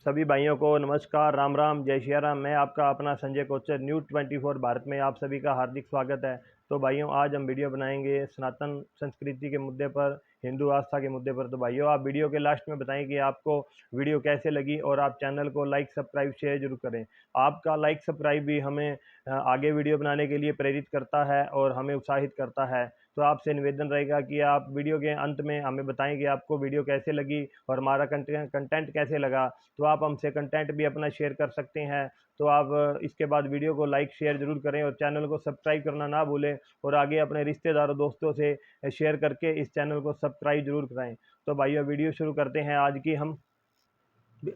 सभी भाइयों को नमस्कार, राम राम, जय सिया राम। मैं आपका अपना संजय कोचर, न्यूज़ 24 भारत में आप सभी का हार्दिक स्वागत है। तो भाइयों, आज हम वीडियो बनाएंगे सनातन संस्कृति के मुद्दे पर, हिंदू आस्था के मुद्दे पर। तो भाइयों, आप वीडियो के लास्ट में बताएं कि आपको वीडियो कैसे लगी, और आप चैनल को लाइक सब्सक्राइब शेयर जरूर करें। आपका लाइक सब्सक्राइब भी हमें आगे वीडियो बनाने के लिए प्रेरित करता है और हमें उत्साहित करता है। तो आपसे निवेदन रहेगा कि आप वीडियो के अंत में हमें बताएं कि आपको वीडियो कैसे लगी और हमारा कंटेंट कैसे लगा। तो आप हमसे कंटेंट भी अपना शेयर कर सकते हैं। तो आप इसके बाद वीडियो को लाइक शेयर जरूर करें और चैनल को सब्सक्राइब करना ना भूलें, और आगे अपने रिश्तेदारों दोस्तों से शेयर करके इस चैनल को सब्सक्राइब जरूर कराएं। तो भाइयों, वीडियो शुरू करते हैं आज की हम।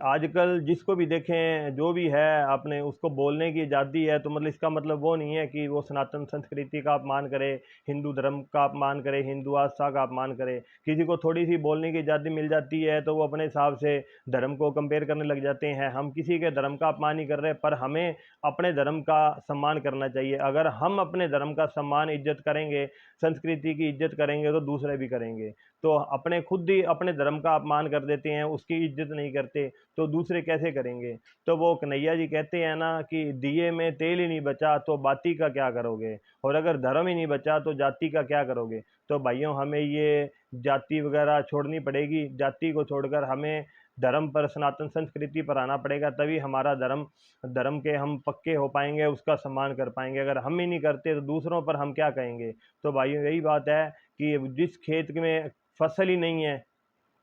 आजकल जिसको भी देखें, जो भी है अपने उसको बोलने की आज़ादी है। तो मतलब इसका मतलब वो नहीं है कि वो सनातन संस्कृति का अपमान करे, हिंदू धर्म का अपमान करे, हिंदू आस्था का अपमान करे। किसी को थोड़ी सी बोलने की आज़ादी मिल जाती है तो वो अपने हिसाब से धर्म को कंपेयर करने लग जाते हैं। हम किसी के धर्म का अपमान नहीं कर रहे, पर हमें अपने धर्म का सम्मान करना चाहिए। अगर हम अपने धर्म का सम्मान इज्जत करेंगे, संस्कृति की इज्जत करेंगे, तो दूसरे भी करेंगे। तो अपने खुद ही अपने धर्म का अपमान कर देते हैं, उसकी इज्जत नहीं करते, तो दूसरे कैसे करेंगे। तो वो कन्हैया जी कहते हैं ना कि दिए में तेल ही नहीं बचा तो बाती का क्या करोगे, और अगर धर्म ही नहीं बचा तो जाति का क्या करोगे। तो भाइयों, हमें ये जाति वगैरह छोड़नी पड़ेगी। जाति को छोड़कर हमें धर्म पर, सनातन संस्कृति पर आना पड़ेगा, तभी हमारा धर्म धर्म के हम पक्के हो पाएंगे, उसका सम्मान कर पाएंगे। अगर हम ही नहीं करते तो दूसरों पर हम क्या कहेंगे। तो भाइयों, यही बात है कि जिस खेत में फसल ही नहीं है,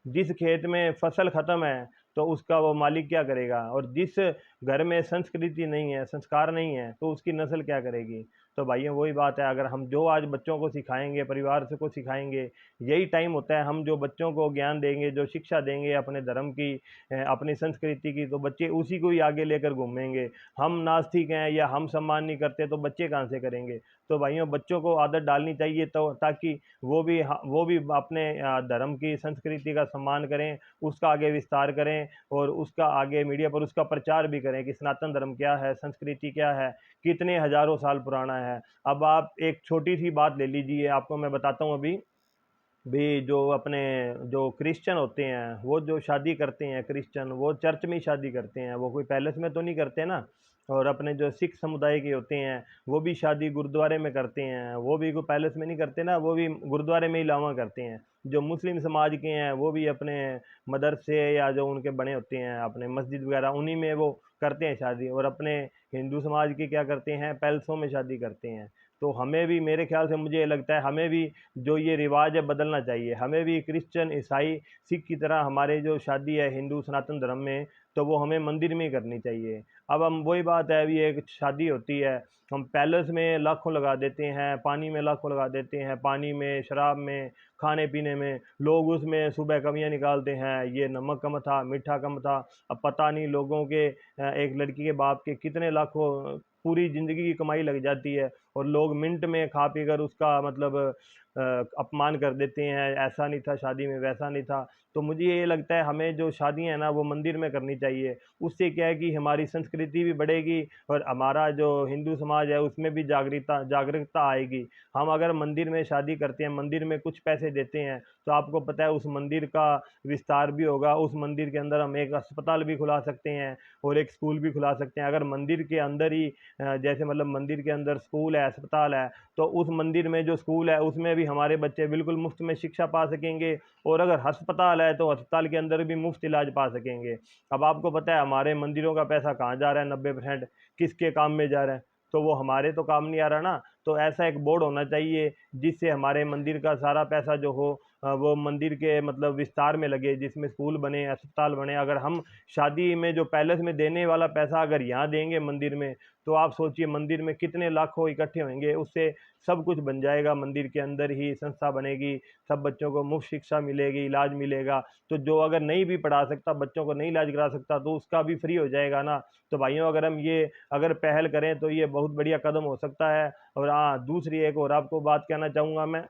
जिस खेत में फसल खत्म है, तो उसका वो मालिक क्या करेगा। और जिस घर में संस्कृति नहीं है, संस्कार नहीं है, तो उसकी नस्ल क्या करेगी। तो भाइयों, वही बात है, अगर हम जो आज बच्चों को सिखाएंगे, परिवार से को सिखाएंगे, यही टाइम होता है। हम जो बच्चों को ज्ञान देंगे, जो शिक्षा देंगे अपने धर्म की, अपनी संस्कृति की, तो बच्चे उसी को ही आगे लेकर घूमेंगे। हम नास्तिक हैं या हम सम्मान नहीं करते तो बच्चे कहाँ से करेंगे। तो भाइयों, बच्चों को आदत डालनी चाहिए, तो ताकि वो भी अपने धर्म की संस्कृति का सम्मान करें, उसका आगे विस्तार करें, और उसका आगे मीडिया पर उसका प्रचार भी करें कि सनातन धर्म क्या है, संस्कृति क्या है, कितने हजारों साल पुराना है। अब आप एक छोटी सी बात ले लीजिए, आपको मैं बताता हूँ। अभी भी जो अपने जो क्रिश्चियन होते हैं, वो जो शादी करते हैं, क्रिश्चियन वो चर्च में ही शादी करते हैं, वो कोई पैलेस में तो नहीं करते ना। और अपने जो सिख समुदाय के होते हैं, वो भी शादी गुरुद्वारे में करते हैं, वो भी कोई पैलेस में नहीं करते ना, वो भी गुरुद्वारे में ही लावा करते हैं। जो मुस्लिम समाज के हैं, वो भी अपने मदरसे या जो उनके बने होते हैं अपने मस्जिद वगैरह, उन्हीं में वो करते हैं शादी। और अपने हिंदू समाज के क्या करते हैं, पैलेसों में शादी करते हैं। तो हमें भी, मेरे ख्याल से मुझे लगता है, हमें भी जो ये रिवाज है बदलना चाहिए। हमें भी क्रिश्चियन, ईसाई, सिख की तरह हमारे जो शादी है हिंदू सनातन धर्म में, तो वो हमें मंदिर में ही करनी चाहिए। अब हम वही बात है, अभी एक शादी होती है, हम पैलेस में लाखों लगा देते हैं, पानी में लाखों लगा देते हैं, पानी में, शराब में, खाने पीने में। लोग उसमें सुबह कमियां निकालते हैं, ये नमक कम था, मीठा कम था। अब पता नहीं लोगों के एक लड़की के बाप के कितने लाखों, पूरी ज़िंदगी की कमाई लग जाती है, और लोग मिनट में खा पी कर उसका मतलब अपमान कर देते हैं, ऐसा नहीं था शादी में, वैसा नहीं था। तो मुझे ये लगता है, हमें जो शादियां हैं ना वो मंदिर में करनी चाहिए। उससे क्या है कि हमारी संस्कृति भी बढ़ेगी, और हमारा जो हिंदू समाज है उसमें भी जागरूकता जागरूकता आएगी। हम अगर मंदिर में शादी करते हैं, मंदिर में कुछ पैसे देते हैं, तो आपको पता है उस मंदिर का विस्तार भी होगा। उस मंदिर के अंदर हम एक अस्पताल भी खुला सकते हैं और एक स्कूल भी खुला सकते हैं। अगर मंदिर के अंदर ही जैसे मतलब मंदिर के अंदर स्कूल है, अस्पताल है, तो उस मंदिर में जो स्कूल है उसमें भी हमारे बच्चे बिल्कुल मुफ्त में शिक्षा पा सकेंगे। और अगर अस्पताल है तो अस्पताल के अंदर भी मुफ्त इलाज पा सकेंगे। अब आपको पता है हमारे मंदिरों का पैसा कहाँ जा रहा है, 90% किसके काम में जा रहा है। तो वो हमारे तो काम नहीं आ रहा ना। तो ऐसा एक बोर्ड होना चाहिए जिससे हमारे मंदिर का सारा पैसा जो हो वो मंदिर के मतलब विस्तार में लगे, जिसमें स्कूल बने, अस्पताल बने। अगर हम शादी में जो पैलेस में देने वाला पैसा अगर यहाँ देंगे मंदिर में, तो आप सोचिए मंदिर में कितने लाखों इकट्ठे होंगे। उससे सब कुछ बन जाएगा, मंदिर के अंदर ही संस्था बनेगी, सब बच्चों को मुफ्त शिक्षा मिलेगी, इलाज मिलेगा। तो जो अगर नहीं भी पढ़ा सकता, बच्चों को नहीं इलाज करा सकता, तो उसका भी फ्री हो जाएगा ना। तो भाइयों, अगर हम ये अगर पहल करें तो ये बहुत बढ़िया कदम हो सकता है। और हाँ, दूसरी एक और आपको बात कहना चाहूँगा मैं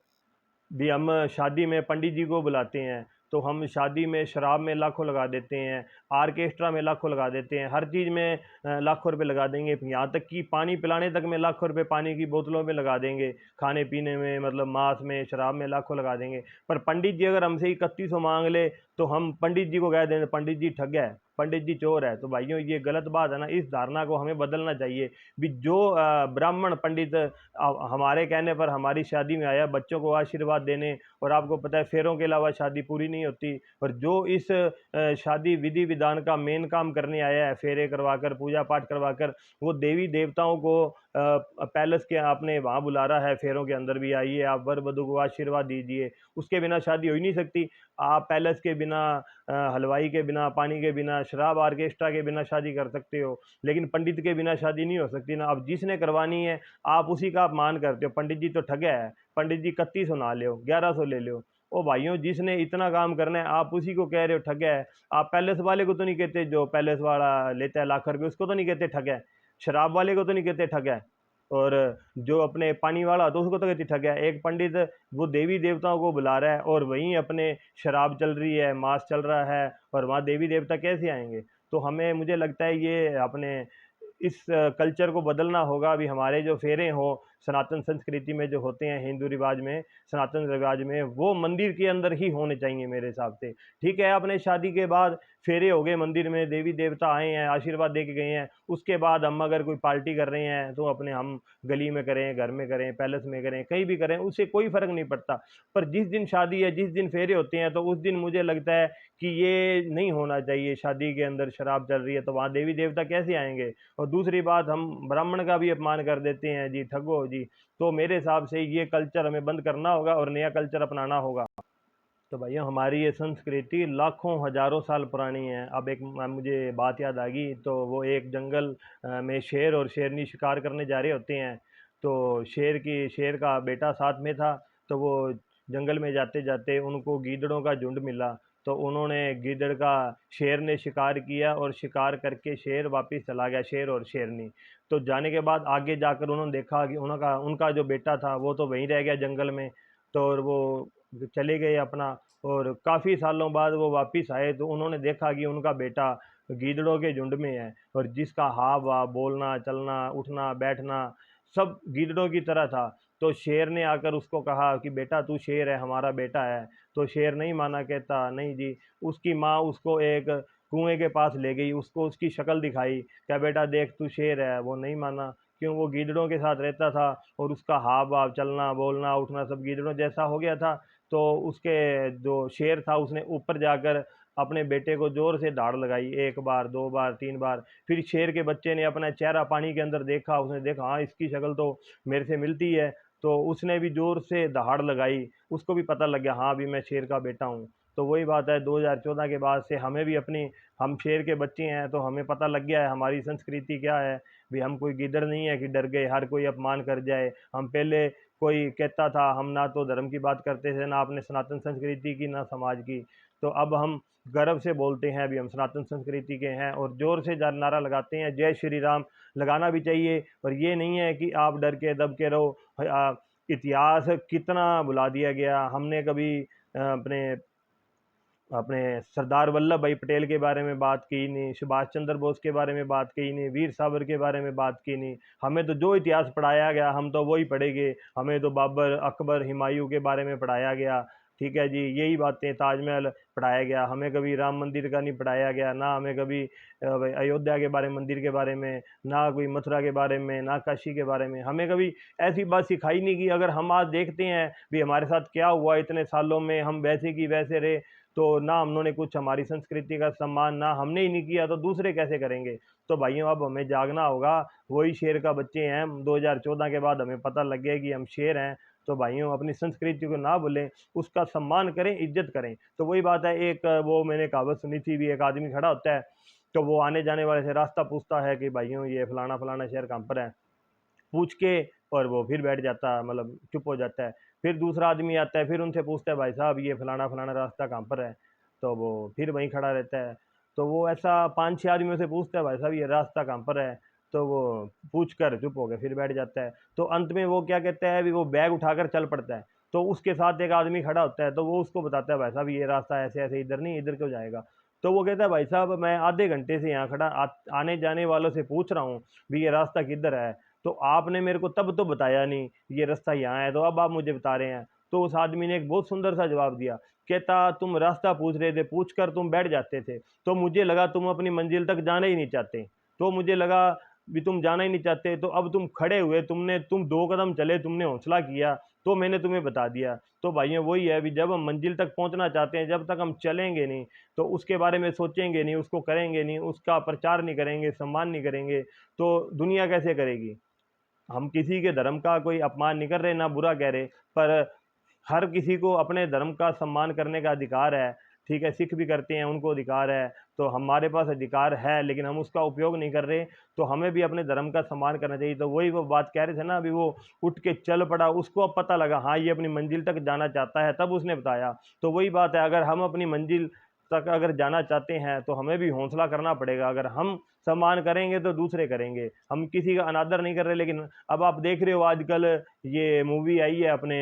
भी, हम शादी में पंडित जी को बुलाते हैं, तो हम शादी में शराब में लाखों लगा देते हैं, आर्केस्ट्रा में लाखों लगा देते हैं, हर चीज़ में लाखों रुपए लगा देंगे, यहाँ तक कि पानी पिलाने तक में लाखों रुपए पानी की बोतलों में लगा देंगे, खाने पीने में मतलब मांस में शराब में लाखों लगा देंगे। पर पंडित जी अगर हमसे 3100 मांग ले तो हम पंडित जी को कह दें पंडित जी ठग है, पंडित जी चोर है। तो भाइयों ये गलत बात है ना, इस धारणा को हमें बदलना चाहिए। भी जो ब्राह्मण पंडित हमारे कहने पर हमारी शादी में आया बच्चों को आशीर्वाद देने, और आपको पता है फेरों के अलावा शादी पूरी नहीं होती, और जो इस शादी विधि विधान का मेन काम करने आया है, फेरे करवाकर पूजा पाठ करवाकर वो देवी देवताओं को पैलेस के आपने वहाँ बुला रहा है, फेरों के अंदर भी आइए, आप वर वधू को आशीर्वाद दीजिए, उसके बिना शादी हो ही नहीं सकती। आप पैलेस के बिना, हलवाई के बिना, पानी के बिना, शराब आर्केस्ट्रा के बिना शादी कर सकते हो, लेकिन पंडित के बिना शादी नहीं हो सकती ना। अब जिसने करवानी है आप उसी का अपमान करते हो, पंडित जी तो ठगे है, पंडित जी 3100 ना लो, 1100 ले लो। ओ भाइयों, जिसने इतना काम करना है आप उसी को कह रहे हो ठग है। आप पैलेस वाले को तो नहीं कहते, जो पैलेस वाला लेता है लाख रुपये उसको तो नहीं कहते ठग है, शराब वाले को तो नहीं कहते ठग है, और जो अपने पानी वाला तो उसको तो कहते ठग है। एक पंडित वो देवी देवताओं को बुला रहा है और वहीं अपने शराब चल रही है, मांस चल रहा है, और वहाँ देवी देवता कैसे आएंगे। तो हमें, मुझे लगता है ये अपने इस कल्चर को बदलना होगा। अभी हमारे जो फेरे हों सनातन संस्कृति में जो होते हैं, हिंदू रिवाज में, सनातन रिवाज में, वो मंदिर के अंदर ही होने चाहिए मेरे हिसाब से। ठीक है, आपने शादी के बाद फेरे हो गए मंदिर में, देवी देवता आए हैं, आशीर्वाद दे के गए हैं, उसके बाद हम अगर कोई पार्टी कर रहे हैं तो अपने हम गली में करें, घर में करें, पैलेस में करें, कहीं भी करें, उससे कोई फर्क नहीं पड़ता। पर जिस दिन शादी है, जिस दिन फेरे होते हैं, तो उस दिन मुझे लगता है कि ये नहीं होना चाहिए। शादी के अंदर शराब चल रही है तो वहाँ देवी देवता कैसे आएंगे। और दूसरी बात, हम ब्राह्मण का भी अपमान कर देते हैं जी, ठगो जी। तो मेरे हिसाब से ये कल्चर हमें बंद करना होगा और नया कल्चर अपनाना होगा। तो भैया हमारी ये संस्कृति लाखों हजारों साल पुरानी है। अब एक मुझे बात याद आ गई, तो वो एक जंगल में शेर और शेरनी शिकार करने जा रहे होते हैं। तो शेर का बेटा साथ में था। तो वो जंगल में जाते जाते उनको गीदड़ों का झुंड मिला। तो उन्होंने गीदड़ का, शेर ने शिकार किया और शिकार करके शेर वापस चला गया, शेर और शेरनी। तो जाने के बाद आगे जाकर उन्होंने देखा कि उनका उनका जो बेटा था वो तो वहीं रह गया जंगल में। तो और वो चले गए अपना, और काफ़ी सालों बाद वो वापस आए तो उन्होंने देखा कि उनका बेटा गीदड़ों के झुंड में है, और जिसका हाव भाव, बोलना, चलना, उठना, बैठना सब गीदड़ों की तरह था। तो शेर ने आकर उसको कहा कि बेटा तू शेर है, हमारा बेटा है। तो शेर नहीं माना, कहता नहीं जी। उसकी माँ उसको एक कुएं के पास ले गई, उसको उसकी शक्ल दिखाई, क्या बेटा देख तू शेर है। वो नहीं माना, क्यों, वो गीदड़ों के साथ रहता था और उसका हाव भाव, चलना, बोलना, उठना सब गीदड़ों जैसा हो गया था। तो उसके जो शेर था उसने ऊपर जाकर अपने बेटे को जोर से दाड़ लगाई, एक बार, दो बार, तीन बार। फिर शेर के बच्चे ने अपना चेहरा पानी के अंदर देखा, उसने देखा हाँ इसकी शक्ल तो मेरे से मिलती है। तो उसने भी जोर से दहाड़ लगाई, उसको भी पता लग गया हाँ भी मैं शेर का बेटा हूँ। तो वही बात है, 2014 के बाद से हमें भी अपनी, हम शेर के बच्चे हैं तो हमें पता लग गया है हमारी संस्कृति क्या है। भी हम कोई गिदड़ नहीं है कि डर गए हर कोई अपमान कर जाए। हम पहले, कोई कहता था, हम ना तो धर्म की बात करते थे, ना अपने सनातन संस्कृति की, ना समाज की। तो अब हम गर्व से बोलते हैं भी हम सनातन संस्कृति के हैं, और जोर से नारा लगाते हैं जय श्री राम। लगाना भी चाहिए, और ये नहीं है कि आप डर के दब के रहो। इतिहास कितना भुला दिया गया हमने। कभी अपने अपने सरदार वल्लभ भाई पटेल के बारे में बात की नहीं, सुभाष चंद्र बोस के बारे में बात की नहीं, वीर सावर के बारे में बात की नहीं। हमें तो जो इतिहास पढ़ाया गया हम तो वही पढ़ेंगे। हमें तो बाबर, अकबर, हुमायूं के बारे में पढ़ाया गया, ठीक है जी, यही बातें, ताजमहल पढ़ाया गया। हमें कभी राम मंदिर का नहीं पढ़ाया गया, ना हमें कभी अयोध्या के बारे में, मंदिर के बारे में, ना कोई मथुरा के बारे में, ना काशी के बारे में। हमें कभी ऐसी बात सिखाई नहीं कि अगर हम आज देखते हैं भी हमारे साथ क्या हुआ इतने सालों में, हम वैसे की वैसे रहे, तो ना उन्होंने कुछ हमारी संस्कृति का सम्मान, ना हमने ही नहीं किया, तो दूसरे कैसे करेंगे। तो भाइयों अब हमें जागना होगा। वही शेर का बच्चे हैं, 2014 के बाद हमें पता लग गया कि हम शेर हैं। तो भाइयों अपनी संस्कृति को ना भूलें, उसका सम्मान करें, इज्जत करें। तो वही बात है, एक वो मैंने कहावत सुनी थी भी, एक आदमी खड़ा होता है तो वो आने जाने वाले से रास्ता पूछता है कि भाइयों ये फलाना फलाना शहर कहाँ पर है, पूछ के और वो फिर बैठ जाता है, मतलब चुप हो जाता है। फिर दूसरा आदमी आता है, फिर उनसे पूछता है भाई साहब ये फलाना फलाना रास्ता कहाँ पर है, तो वो फिर वहीं खड़ा रहता है। तो वो ऐसा 5-6 आदमियों से पूछता है भाई साहब ये रास्ता कहाँ पर है, तो वो पूछ कर चुप हो गया, फिर बैठ जाता है। तो अंत में वो क्या कहता है, अभी वो बैग उठाकर चल पड़ता है। तो उसके साथ एक आदमी खड़ा होता है, तो वो उसको बताता है भाई साहब ये रास्ता ऐसे ऐसे, इधर नहीं, इधर क्यों जाएगा। तो वो कहता है भाई साहब मैं आधे घंटे से यहाँ खड़ा आने जाने वालों से पूछ रहा हूँ भी ये रास्ता किधर है, तो आपने मेरे को तब तो बताया नहीं ये रास्ता यहाँ है, तो अब आप मुझे बता रहे हैं। तो उस आदमी ने एक बहुत सुंदर सा जवाब दिया, कहता तुम रास्ता पूछ रहे थे, पूछ कर तुम बैठ जाते थे, तो मुझे लगा तुम अपनी मंजिल तक जाना ही नहीं चाहते, तो मुझे लगा भी तुम जाना ही नहीं चाहते, तो अब तुम खड़े हुए, तुम 2 कदम चले, तुमने हौसला किया, तो मैंने तुम्हें बता दिया। तो भाइयों वही है, भी जब हम मंजिल तक पहुंचना चाहते हैं, जब तक हम चलेंगे नहीं, तो उसके बारे में सोचेंगे नहीं, उसको करेंगे नहीं, उसका प्रचार नहीं करेंगे, सम्मान नहीं करेंगे, तो दुनिया कैसे करेगी। हम किसी के धर्म का कोई अपमान नहीं कर रहे, ना बुरा कह रहे, पर हर किसी को अपने धर्म का सम्मान करने का अधिकार है। ठीक है, सिख भी करते हैं, उनको अधिकार है, तो हमारे पास अधिकार है, लेकिन हम उसका उपयोग नहीं कर रहे, तो हमें भी अपने धर्म का सम्मान करना चाहिए। तो वही वो बात कह रहे थे ना, अभी वो उठ के चल पड़ा, उसको अब पता लगा हाँ ये अपनी मंजिल तक जाना चाहता है, तब उसने बताया। तो वही बात है, अगर हम अपनी मंजिल तक अगर जाना चाहते हैं, तो हमें भी हौसला करना पड़ेगा। अगर हम सम्मान करेंगे तो दूसरे करेंगे, हम किसी का अनादर नहीं कर रहे। लेकिन अब आप देख रहे हो आजकल ये मूवी आई है अपने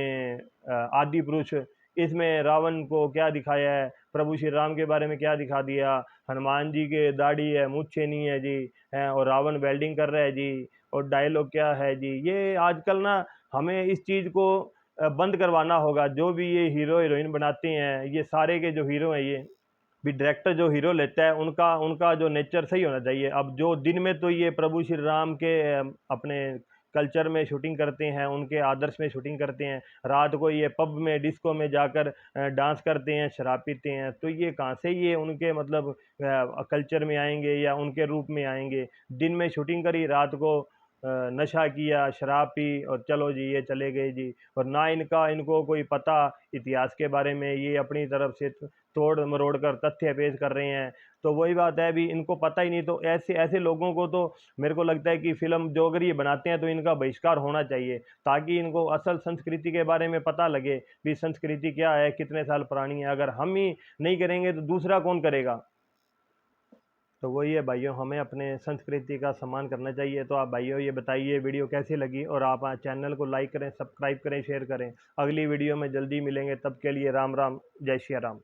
आदि पुरुष, इसमें रावण को क्या दिखाया है, प्रभु श्री राम के बारे में क्या दिखा दिया, हनुमान जी के दाढ़ी है, मूछें नहीं है जी, है, और रावण वेल्डिंग कर रहा है जी, और डायलॉग क्या है जी। ये आजकल ना हमें इस चीज़ को बंद करवाना होगा। जो भी ये हीरो हीरोइन बनाते हैं, ये सारे के जो हीरो हैं, ये भी डायरेक्टर जो हीरो लेता है, उनका उनका जो नेचर सही होना चाहिए। अब जो दिन में तो ये प्रभु श्री राम के अपने कल्चर में शूटिंग करते हैं, उनके आदर्श में शूटिंग करते हैं, रात को ये पब में डिस्को में जाकर डांस करते हैं, शराब पीते हैं, तो ये कहाँ से ये उनके मतलब कल्चर में आएंगे या उनके रूप में आएंगे। दिन में शूटिंग करी, रात को नशा किया, शराब पी, और चलो जी ये चले गए जी। और ना इनको कोई पता इतिहास के बारे में, ये अपनी तरफ से तोड़ मरोड़ कर तथ्य पेश कर रहे हैं। तो वही बात है, अभी इनको पता ही नहीं, तो ऐसे ऐसे लोगों को तो मेरे को लगता है कि फिल्म जो अगर ये बनाते हैं तो इनका बहिष्कार होना चाहिए, ताकि इनको असल संस्कृति के बारे में पता लगे भी संस्कृति क्या है, कितने साल पुरानी है। अगर हम ही नहीं करेंगे तो दूसरा कौन करेगा। तो वही है भाइयों, हमें अपने संस्कृति का सम्मान करना चाहिए। तो आप भाइयों ये बताइए वीडियो कैसी लगी, और आप चैनल को लाइक करें, सब्सक्राइब करें, शेयर करें। अगली वीडियो में जल्दी मिलेंगे, तब के लिए राम राम, जय श्री राम।